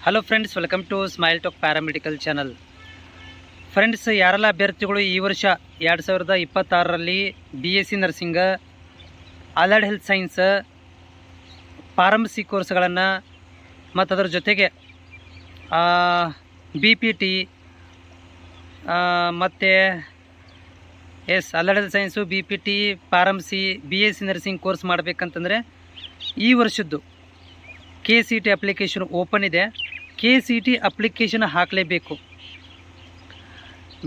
Hello friends, welcome to smile talk paramedical channel. Friends, ಯಾರೆಲ್ಲ ಅಭ್ಯರ್ಥಿಗಳು ಈ ವರ್ಷ 2026ರಲ್ಲಿ BSc nursing, allied health science, pharmacy ಕೋರ್ಸ್ಗಳನ್ನು ಮತ್ತು ಅದರ ಜೊತೆಗೆ BPT ಮತ್ತು allied health science, BPT, pharmacy, BSc nursing course ಮಾಡಬೇಕಂತಂದರೆ ಈ ವರ್ಷದ್ದು KCET ಅಪ್ಲಿಕೇಶನ್ ಓಪನ್ ಇದೆ. KCET ಅಪ್ಲಿಕೇಶನ್ ಹಾಕಲೇಬೇಕು.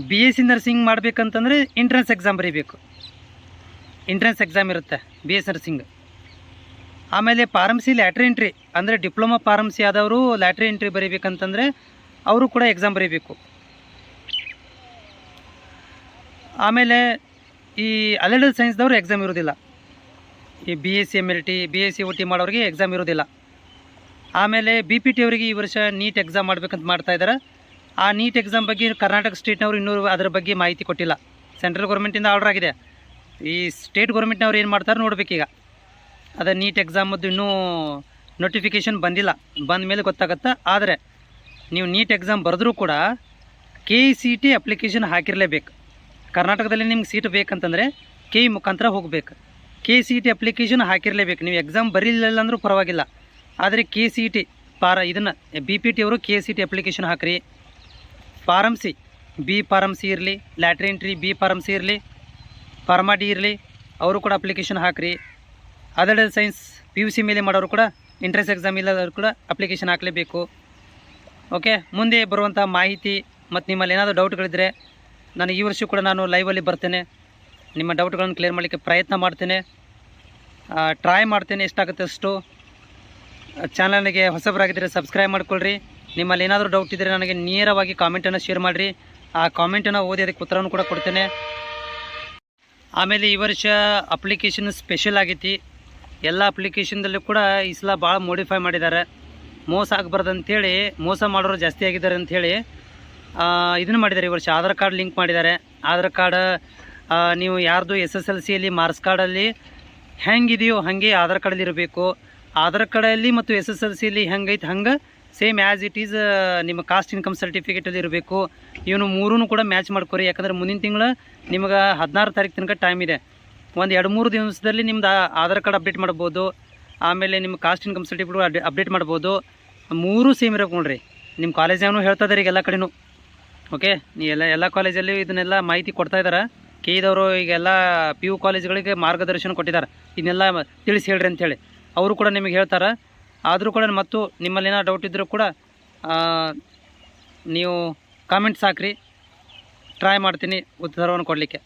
BSc ನರ್ಸಿಂಗ್ ಮಾಡಬೇಕಂತಂದರೆ ಎಂಟ್ರೆನ್ಸ್ ಎಕ್ಸಾಮ್ ಬರೀಬೇಕು. ಎಂಟ್ರೆನ್ಸ್ ಎಕ್ಸಾಮ್ ಇರುತ್ತೆ BSc ನರ್ಸಿಂಗ್. ಆಮೇಲೆ ಫಾರ್ಮಸಿ ಲ್ಯಾಟ್ರಿ ಎಂಟ್ರಿ ಅಂದರೆ ಡಿಪ್ಲೊಮಾ ಫಾರ್ಮಸಿ ಆದವರು ಲ್ಯಾಟ್ರಿ ಎಂಟ್ರಿ ಬರೀಬೇಕಂತಂದರೆ ಅವರು ಕೂಡ ಎಕ್ಸಾಮ್ ಬರೀಬೇಕು. ಆಮೇಲೆ ಈ ಅಲೈಡ್ ಹೆಲ್ತ್ ಸೈನ್ಸ್ದವರು ಎಕ್ಸಾಮ್ ಇರೋದಿಲ್ಲ. ಈ BSc MLT, BSc OT ಮಾಡೋರಿಗೆ ಎಕ್ಸಾಮ್ ಇರೋದಿಲ್ಲ. ಆಮೇಲೆ BPT ಅವರಿಗೆ ಈ ವರ್ಷ ನೀಟ್ ಎಕ್ಸಾಮ್ ಮಾಡಬೇಕಂತ ಮಾಡ್ತಾಯಿದ್ದಾರೆ. ಆ ನೀಟ್ ಎಕ್ಸಾಮ್ ಬಗ್ಗೆ ಕರ್ನಾಟಕ ಸ್ಟೇಟ್ನವರು ಇನ್ನೂ ಅದರ ಬಗ್ಗೆ ಮಾಹಿತಿ ಕೊಟ್ಟಿಲ್ಲ. ಸೆಂಟ್ರಲ್ ಗೌರ್ಮೆಂಟಿಂದ ಆರ್ಡರ್ ಆಗಿದೆ. ಈ ಸ್ಟೇಟ್ ಗೌರ್ಮೆಂಟ್ನವ್ರು ಏನು ಮಾಡ್ತಾರೆ ನೋಡಬೇಕೀಗ. ಅದು ನೀಟ್ ಎಕ್ಸಾಮದ್ದು ಇನ್ನೂ ನೋಟಿಫಿಕೇಷನ್ ಬಂದಿಲ್ಲ. ಬಂದ ಮೇಲೆ ಗೊತ್ತಾಗುತ್ತೆ. ಆದರೆ ನೀವು ನೀಟ್ ಎಕ್ಸಾಮ್ ಬರೆದ್ರೂ ಕೂಡ KCET ಅಪ್ಲಿಕೇಶನ್ ಹಾಕಿರಲೇಬೇಕು. ಕರ್ನಾಟಕದಲ್ಲಿ ನಿಮ್ಗೆ ಸೀಟ್ ಬೇಕಂತಂದರೆ KE ಮುಖಾಂತರ ಹೋಗಬೇಕು. KCET ಅಪ್ಲಿಕೇಶನ್ ಹಾಕಿರಲೇಬೇಕು. ನೀವು ಎಕ್ಸಾಮ್ ಬರೀಲಿಲ್ಲ ಅಂದರೂ ಪರವಾಗಿಲ್ಲ. ಆದರೆ KCET ಇದನ್ನು BPT ಅವರು KCET ಅಪ್ಲಿಕೇಶನ್ ಹಾಕಿರಿ. ಫಾರ್ಮಸಿ ಫಾರ್ಮಸಿ ಇರಲಿ, ಲ್ಯಾಟ್ರಿ ಎಂಟ್ರಿ ಫಾರ್ಮಸಿ ಇರಲಿ, ಫಾರ್ಮಾ ಡಿ ಇರಲಿ, ಅವರು ಕೂಡ ಅಪ್ಲಿಕೇಶನ್ ಹಾಕಿರಿ. ಅದರ್ ಸೈನ್ಸ್ PUC ಮೇಲೆ ಮಾಡೋರು ಕೂಡ ಎಂಟ್ರೆನ್ಸ್ ಎಕ್ಸಾಮ್ ಇಲ್ಲದವರು ಕೂಡ ಅಪ್ಲಿಕೇಶನ್ ಹಾಕಲೇಬೇಕು. ಓಕೆ, ಮುಂದೆ ಬರುವಂಥ ಮಾಹಿತಿ ಮತ್ತು ನಿಮ್ಮಲ್ಲಿ ಏನಾದರೂ ಡೌಟ್ಗಳಿದ್ದರೆ ನಾನು ಈ ವರ್ಷ ಕೂಡ ನಾನು ಲೈವಲ್ಲಿ ಬರ್ತೇನೆ. ನಿಮ್ಮ ಡೌಟ್ಗಳನ್ನು ಕ್ಲಿಯರ್ ಮಾಡಲಿಕ್ಕೆ ಪ್ರಯತ್ನ ಮಾಡ್ತೇನೆ, ಟ್ರೈ ಮಾಡ್ತೇನೆ ಎಷ್ಟಾಗುತ್ತೆ ಅಷ್ಟು. ಚಾನಲ್ಗೆ ಹೊಸಬರಾಗಿದ್ದರೆ ಸಬ್ಸ್ಕ್ರೈಬ್ ಮಾಡ್ಕೊಳ್ರಿ. ನಿಮ್ಮಲ್ಲಿ ಏನಾದರೂ ಡೌಟ್ ಇದ್ದರೆ ನನಗೆ ನೇರವಾಗಿ ಕಾಮೆಂಟನ್ನು ಶೇರ್ ಮಾಡಿರಿ. ಆ ಕಾಮೆಂಟನ್ನು ಓದಿ ಅದಕ್ಕೆ ಉತ್ತರವನ್ನು ಕೂಡ ಕೊಡ್ತೇನೆ. ಆಮೇಲೆ ಈ ವರ್ಷ ಅಪ್ಲಿಕೇಶನ್ ಸ್ಪೆಷಲ್ ಆಗೈತಿ. ಎಲ್ಲ ಅಪ್ಲಿಕೇಶನ್ದಲ್ಲೂ ಕೂಡ ಈ ಸಲ ಭಾಳ ಮೋಡಿಫೈ ಮಾಡಿದ್ದಾರೆ. ಮೋಸ ಆಗಬಾರ್ದು ಅಂಥೇಳಿ, ಮೋಸ ಮಾಡೋರು ಜಾಸ್ತಿ ಆಗಿದ್ದಾರೆ ಅಂಥೇಳಿ ಇದನ್ನು ಮಾಡಿದ್ದಾರೆ. ಈ ವರ್ಷ ಆಧಾರ್ ಕಾರ್ಡ್ ಲಿಂಕ್ ಮಾಡಿದ್ದಾರೆ. ಆಧಾರ್ ಕಾರ್ಡ್ ನೀವು ಯಾರ್ದು SSLCಯಲ್ಲಿ ಮಾರ್ಕ್ಸ್ ಕಾರ್ಡಲ್ಲಿ ಹೆಂಗಿದೆಯೋ ಹಾಗೆ ಆಧಾರ್ ಕಾರ್ಡಲ್ಲಿ ಇರಬೇಕು. ಆಧಾರ್ ಕಾರ್ಡಲ್ಲಿ ಮತ್ತು SSLCಯಲ್ಲಿ ಹೆಂಗೈತೆ ಹಂಗೆ ಸೇಮ್ ಆ್ಯಸ್ ಇಟ್ ಈಸ್ ನಿಮ್ಮ ಕಾಸ್ಟ್ ಇನ್ಕಮ್ ಸರ್ಟಿಫಿಕೇಟಲ್ಲಿ ಇರಬೇಕು. ಇವನು ಮೂರೂ ಕೂಡ ಮ್ಯಾಚ್ ಮಾಡ್ಕೊರಿ. ಯಾಕಂದರೆ ಮುಂದಿನ ತಿಂಗಳು ನಿಮಗೆ 16 ತಾರೀಕು ತನಕ ಟೈಮ್ ಇದೆ. ಒಂದು 2-3 ದಿವಸದಲ್ಲಿ ನಿಮ್ದು ಆಧಾರ್ ಕಾರ್ಡ್ ಅಪ್ಡೇಟ್ ಮಾಡ್ಬೋದು. ಆಮೇಲೆ ನಿಮ್ಮ ಕಾಸ್ಟ್ ಇನ್ಕಮ್ ಸರ್ಟಿಫಿಕೇಟ್ ಅಪ್ಡೇಟ್ ಮಾಡ್ಬೋದು. ಮೂರೂ ಸೇಮ್ ಇರೋಕೆ ನೋಡ್ರಿ. ನಿಮ್ಮ ಕಾಲೇಜಾನು ಹೇಳ್ತಾ ಇದ್ದಾರೆ ಈಗ ಎಲ್ಲ ಕಡೆನೂ. ಓಕೆ, ನೀ ಎಲ್ಲ ಕಾಲೇಜಲ್ಲಿ ಇದನ್ನೆಲ್ಲ ಮಾಹಿತಿ ಕೊಡ್ತಾ ಇದ್ದಾರೆ. KEದವರು ಈಗೆಲ್ಲ PU ಕಾಲೇಜ್ಗಳಿಗೆ ಮಾರ್ಗದರ್ಶನ ಕೊಟ್ಟಿದ್ದಾರೆ. ಇದನ್ನೆಲ್ಲ ತಿಳಿಸಿ ಹೇಳ್ರಿ ಅಂಥೇಳಿ ಅವರು ಕೂಡ ನಿಮಗೆ ಹೇಳ್ತಾರೆ. ಆದರೂ ಕೂಡ ಮತ್ತು ನಿಮ್ಮಲ್ಲಿ ಏನೋ ಡೌಟ್ ಇದ್ದರೂ ಕೂಡ ನೀವು ಕಾಮೆಂಟ್ಸ್ ಹಾಕ್ರಿ. ಟ್ರೈ ಮಾಡ್ತೀನಿ ಉತ್ತರವನ್ನು ಕೊಡಲಿಕ್ಕೆ.